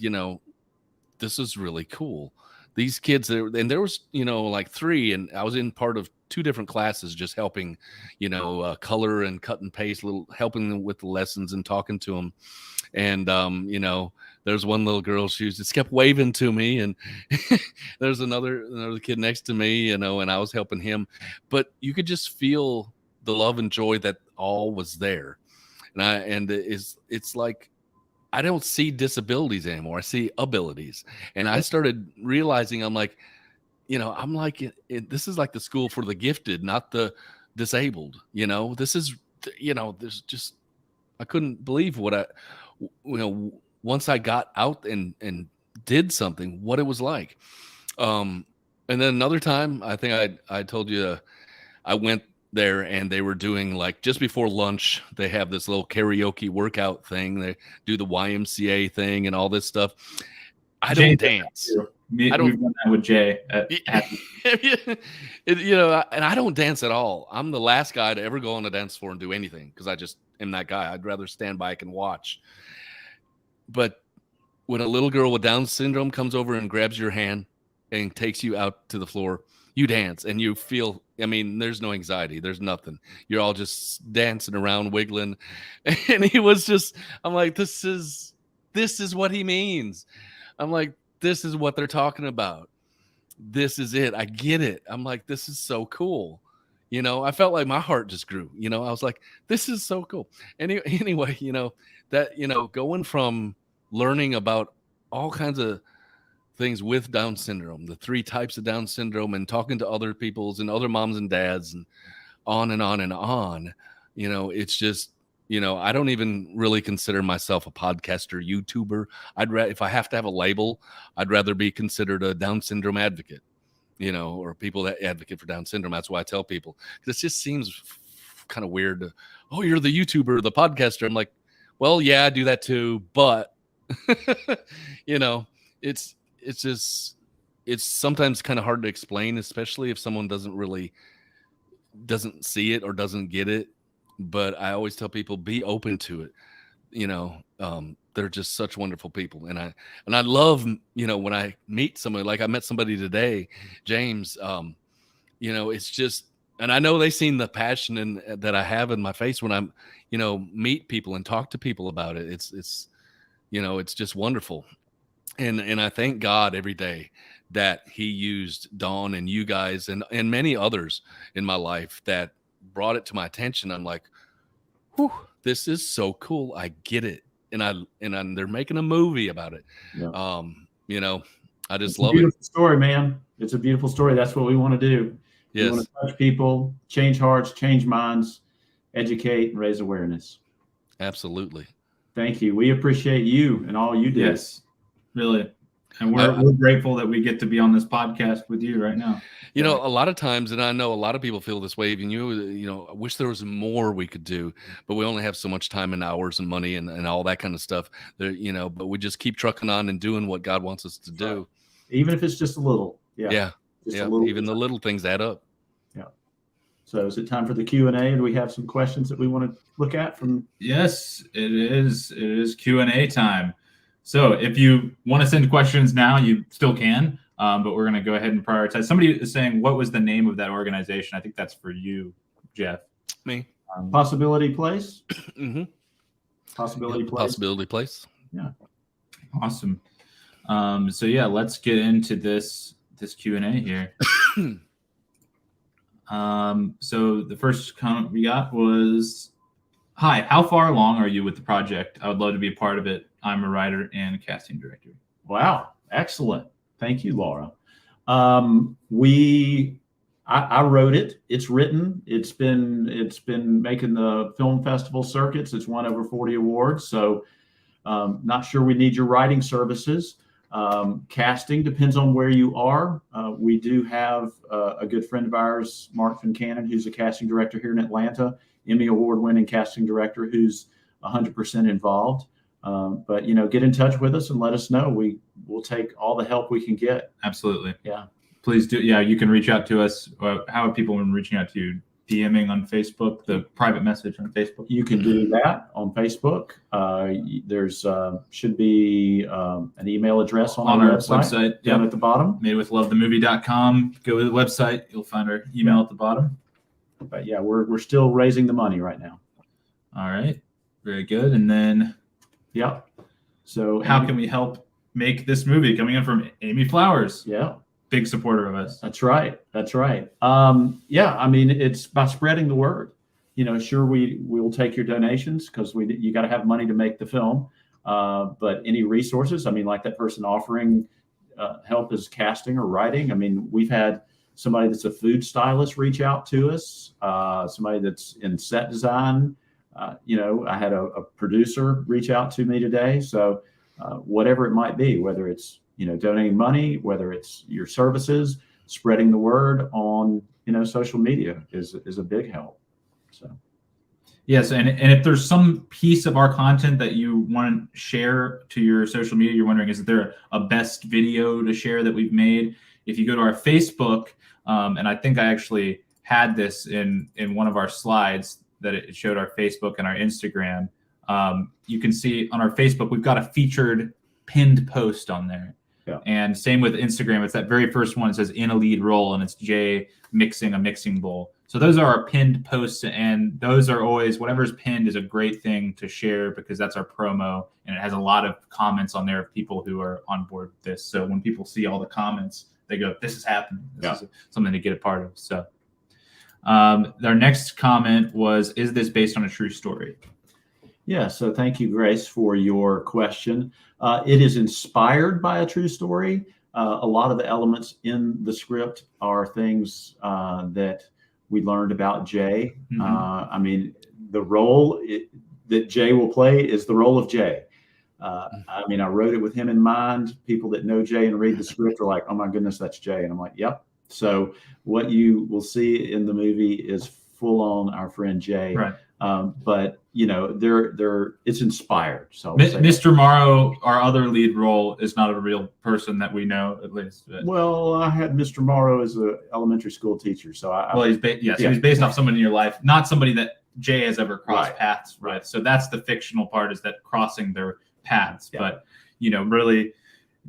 this is really cool. These kids, and there was, like 3, and I was in part of 2 different classes, just helping, color and cut and paste, helping them with the lessons and talking to them. And, there's one little girl, she just kept waving to me, and there's another kid next to me, and I was helping him, but you could just feel the love and joy that all was there. And it's like, I don't see disabilities anymore. I see abilities. And I started realizing, I'm like, this is like the school for the gifted, not the disabled. This is, there's just, I couldn't believe what once I got out and did something, what it was like. And then another time, I think I told you, I went there and they were doing, like, just before lunch, they have this little karaoke workout thing. They do the YMCA thing and all this stuff. I don't dance. We've done that with Jay. And I don't dance at all. I'm the last guy to ever go on the dance floor and do anything, because I just am that guy. I'd rather stand back and watch. But when a little girl with Down syndrome comes over and grabs your hand and takes you out to the floor, you dance and you feel, I mean, there's no anxiety. There's nothing. You're all just dancing around, wiggling. And he was just, I'm like, this is what he means. I'm like, this is what they're talking about. This is it. I get it. I'm like, this is so cool. You know, I felt like my heart just grew. You know, I was like, this is so cool. Anyway, you know, that, you know, going from learning about all kinds of things with Down syndrome, the 3 types of Down syndrome, and talking to other people's and other moms and dads and on and on and on, you know, it's just, you know, I don't even really consider myself a podcaster, YouTuber. If I have to have a label, I'd rather be considered a Down syndrome advocate, you know, or people that advocate for Down syndrome. That's why I tell people, because it just seems kind of weird to, oh, you're the YouTuber, the podcaster. I'm like, well, yeah, I do that too, but you know, it's sometimes kind of hard to explain, especially if someone doesn't see it or doesn't get it. But I always tell people, be open to it. You know, they're just such wonderful people. And I love, you know, when I meet somebody, like I met somebody today, James, you know, it's just, and I know they've seen the passion that I have in my face when I'm, you know, meet people and talk to people about it. It's, you know, it's just wonderful. And I thank God every day that he used Dawn and you guys and many others in my life that brought it to my attention. I'm like, whew, this is so cool. I get it. And they're making a movie about it. Yeah. You know, I just It's love a beautiful it. story, man. It's a beautiful story. That's what we want to do. Yes. We want to touch people, change hearts, change minds, educate, and raise awareness. Absolutely. Thank you. We appreciate you and all you do. Yes, really. And we're grateful that we get to be on this podcast with you right now. You know, a lot of times, and I know a lot of people feel this way, even you know, I wish there was more we could do, but we only have so much time and hours and money and all that kind of stuff there, you know, but we just keep trucking on and doing what God wants us to do. Even if it's just a little. Yeah. Yeah. Just Yeah. a little Even the little things add up. Yeah. So is it time for the Q&A? Do we have some questions that we want to look at from? Yes, it is. It is Q&A time. So if you want to send questions now, you still can, but we're going to go ahead and prioritize. Somebody is saying, what was the name of that organization? I think that's for you, Jeff. Me. Possibility Place? Mm-hmm. Possibility Place? Possibility Place. Yeah. Awesome. So yeah, let's get into this Q&A here. So the first comment we got was, hi, how far along are you with the project? I would love to be a part of it. I'm a writer and casting director. Wow. Excellent. Thank you, Laura. I wrote it. It's written. It's been making the film festival circuits. It's won over 40 awards. So not sure we need your writing services. Casting depends on where you are. We do have a good friend of ours, Mark Fincannon, who's a casting director here in Atlanta, Emmy award-winning casting director who's 100% involved. But, you know, get in touch with us and let us know. We'll take all the help we can get. Absolutely. Yeah. Please do. Yeah, you can reach out to us. How have people been reaching out to you? DMing on Facebook, the private message on Facebook? You can do that on Facebook. There's should be an email address on our website down at the bottom. Madewithlovethemovie.com. Go to the website. You'll find our email at the bottom. But yeah, we're still raising the money right now. All right. Very good. And then, yeah. So how can we help make this movie? Coming in from Amy Flowers. Yeah. Big supporter of us. That's right. That's right. Yeah, I mean, it's about spreading the word. You know, sure, we will take your donations because you got to have money to make the film. But any resources, I mean, like that person offering help as casting or writing. I mean, we've had somebody that's a food stylist reach out to us, somebody that's in set design. You know, I had a producer reach out to me today. So whatever it might be, whether it's, you know, donating money, whether it's your services, spreading the word on, you know, social media is a big help. So. Yes. And if there's some piece of our content that you want to share to your social media, you're wondering, is there a best video to share that we've made? If you go to our Facebook, and I think I actually had this in one of our slides that it showed our Facebook and our Instagram. You can see on our Facebook, we've got a featured pinned post on there. Yeah. Yeah. And same with Instagram. It's that very first one. It says in a lead role, and it's Jay mixing a mixing bowl. So those are our pinned posts, and those are always, whatever's pinned is a great thing to share because that's our promo, and it has a lot of comments on there of people who are on board with this. So when people see all the comments, they go, this is happening. This is something to get a part of. So our next comment was, is this based on a true story? Yeah, so thank you, Grace, for your question. It is inspired by a true story. A lot of the elements in the script are things that we learned about Jay. Mm-hmm. I mean, the role that Jay will play is the role of Jay. I mean, I wrote it with him in mind. People that know Jay and read the script are like, oh my goodness, that's Jay. And I'm like, yep. So what you will see in the movie is full on our friend Jay. Right. But you know, it's inspired. So Mr. Morrow, our other lead role, is not a real person that we know, at least. Well, I had Mr. Morrow as an elementary school teacher, so he's based off someone in your life, not somebody that Jay has ever crossed paths with. So that's the fictional part, is that crossing their paths. Yeah. But you know, really,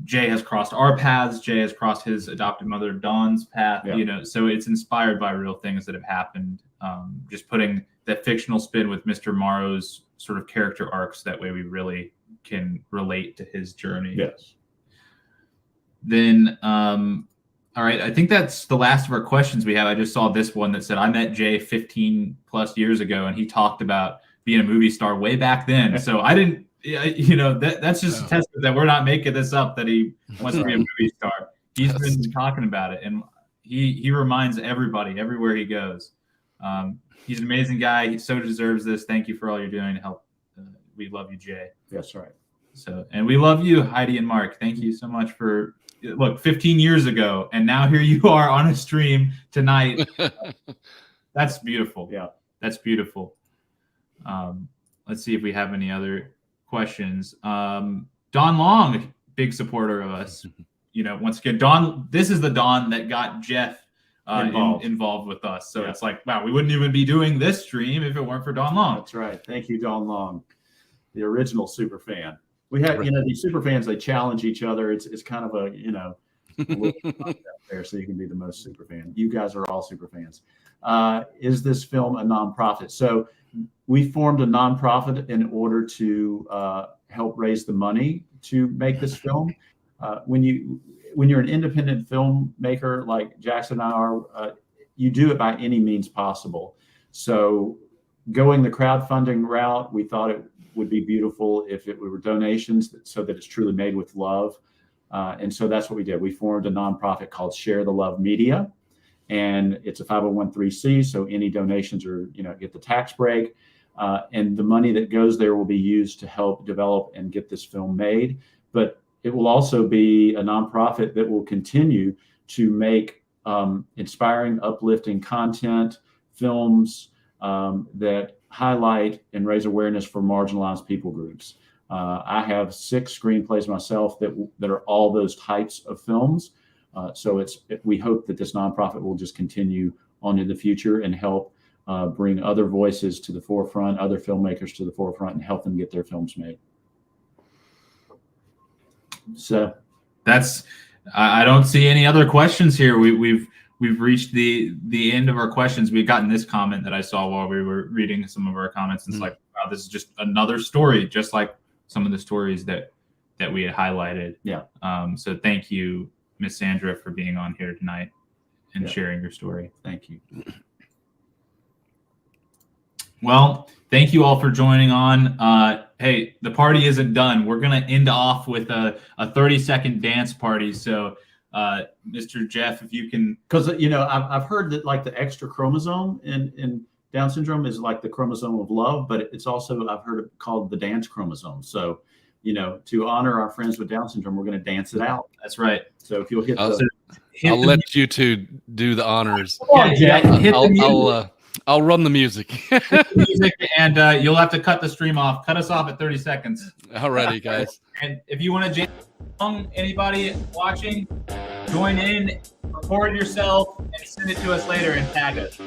Jay has crossed our paths. Jay has crossed his adopted mother Dawn's path. Yeah. You know, so it's inspired by real things that have happened. Just putting that fictional spin with Mr. Morrow's sort of character arcs. That way we really can relate to his journey. Yes. Then, all right, I think that's the last of our questions we have. I just saw this one that said, I met Jay 15 plus years ago, and he talked about being a movie star way back then. So I didn't, you know, that's just a testament that we're not making this up, that he wants to be a movie star. He's been talking about it, and he reminds everybody everywhere he goes. He's an amazing guy. He so deserves this. Thank you for all you're doing to help. We love you, Jay. That's right. So, and we love you, Heidi and Mark. Thank you so much for, look, 15 years ago, and now here you are on a stream tonight. That's beautiful. Yeah, that's beautiful. Let's see if we have any other questions. Don Long, big supporter of us. You know, once again, Don. This is the Don that got Jeff involved with us. So it's like, wow, we wouldn't even be doing this stream if it weren't for Don Long. That's right. Thank you, Don Long, the original super fan. We have, you know, these super fans, they challenge each other. It's kind of a, you know, out there, so you can be the most super fan. You guys are all super fans. Is this film a nonprofit? So we formed a nonprofit in order to help raise the money to make this film. When you're an independent filmmaker like Jackson and I are, you do it by any means possible. So going the crowdfunding route, we thought it would be beautiful if it were donations, so that it's truly made with love. And so that's what we did. We formed a nonprofit called Share the Love Media, and it's a 501(c)(3), so any donations are, you know, get the tax break. And the money that goes there will be used to help develop and get this film made. But it will also be a nonprofit that will continue to make inspiring, uplifting content, films that highlight and raise awareness for marginalized people groups. I have 6 screenplays myself that are all those types of films. So we hope that this nonprofit will just continue on in the future and help bring other voices to the forefront, other filmmakers to the forefront, and help them get their films made. So that's, I don't see any other questions here. We've reached the end of our questions. We've gotten this comment that I saw while we were reading some of our comments. It's like, wow, this is just another story, just like some of the stories that we had highlighted. Yeah. So thank you, Miss Sandra, for being on here tonight and sharing your story. Thank you. Well, thank you all for joining on. Hey, the party isn't done. We're going to end off with a 30-second dance party. So, Mr. Jeff, if you can. Because, you know, I've heard that like the extra chromosome in Down syndrome is like the chromosome of love, but it's also, I've heard it called the dance chromosome. So, you know, to honor our friends with Down syndrome, we're going to dance it out. That's right. So if you'll hit I'll let you two do the honors. I'll run the music. And you'll have to cut the stream off. Cut us off at 30 seconds. Alrighty, guys. And if you want to jam along, anybody watching, join in, record yourself, and send it to us later and tag us.